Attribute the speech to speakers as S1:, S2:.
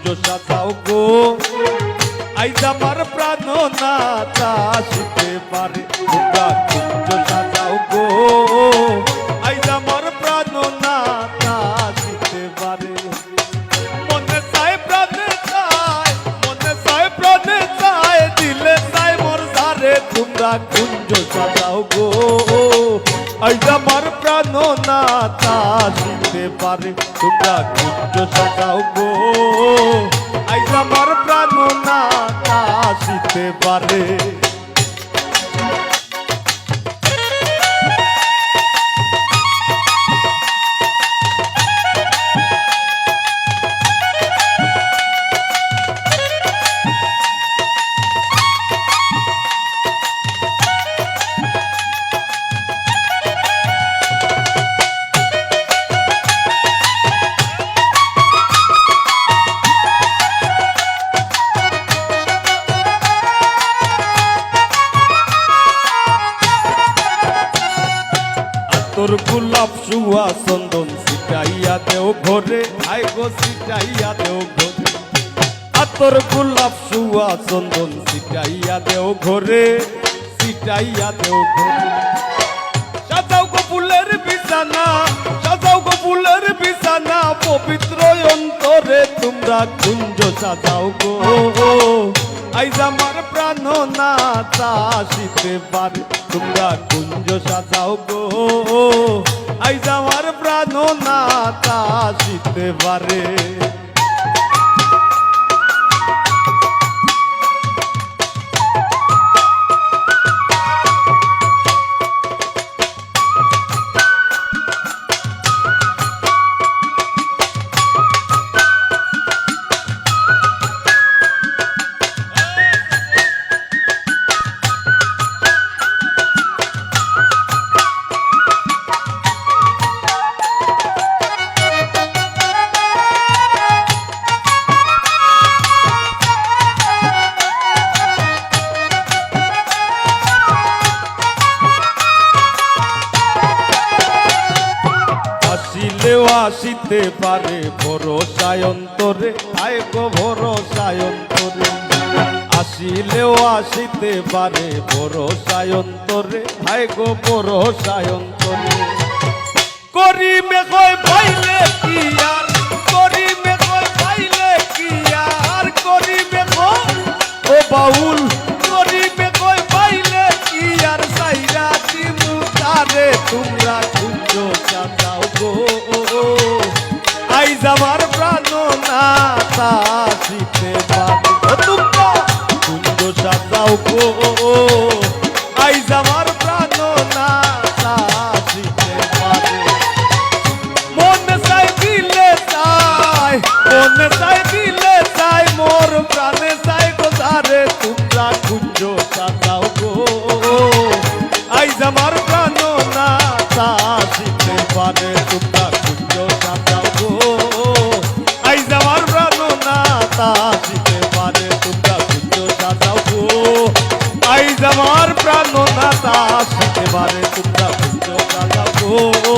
S1: সাজাও গো আইজ আমার প্রাণ নাথ আসিতে পারে তোমরা কুঞ্জ সাজাও গো আইজ আমার প্রাণ নাথ আসিতে পারে মনে চায় প্রাণে চায় মনে চায় প্রাণে চায় দিলে চায় মোর ধারে তোমরা কুঞ্জ সাজাও গো আইজ আমার প্রাণ নাথ আসিতে পারে তোমরা কুঞ্জ সাজাও গো আইজ আমার প্রাণ নাথ আসিতে পারে তোর গোলাপ সুয়া চন্দন সিটাইয়া দেও ঘরে আই গো সিটাইয়া দেও ঘরে তোর গোলাপ সুয়া চন্দন সিটাইয়া দেও ঘরে সিটাইয়া দেও ঘরে সাজাও গো ফুলের বিছানা সাজাও গো ফুলের বিছানা পবিত্র অন্তরে তোমরা কুঞ্জ সাজাও গো আইজ আমার প্রাণ নাথ আসিতে পারে তোমরা কুঞ্জ সাজাও গো আইজ আমার প্রাণ নাথ আসিতে পারে আসিতে পারে ভরসায় অন্তরে আয় গো ভরসায় অন্তরে আসিলেও আসিতে পারে ভরসায় অন্তরে আয় গো ভরসায় অন্তরে করিবে কই পাইলে কি আর করিবে কই পাইলে কি আর করিবে কো ও বাউল করিবে কই পাইলে কি আর সাইরা দিমু তারে তোমরা কুঞ্জ সাজাও গো আইজ আমার প্রাণ নাথ আসিতে পারে তোমরা কুঞ্জ সাজাও গো আইজ আমার প্রাণ নাথ আসিতে পারে মনে চাই দিলে চাই মনে চাই দিলে চাই মোর প্রাণে চাই গো ধারে তোমরা কুঞ্জ সাজাও গো আইজ আমার প্রাণ নাথ আসিতে পারে তোমরা কুঞ্জ সাজাও গো আইজ আমার প্রাণ নাথ আসিতে পারে তোমরা কুঞ্জ সাজাও গো আইজ আমার প্রাণ নাথ আসিতে পারে তোমরা কুঞ্জ সাজাও গো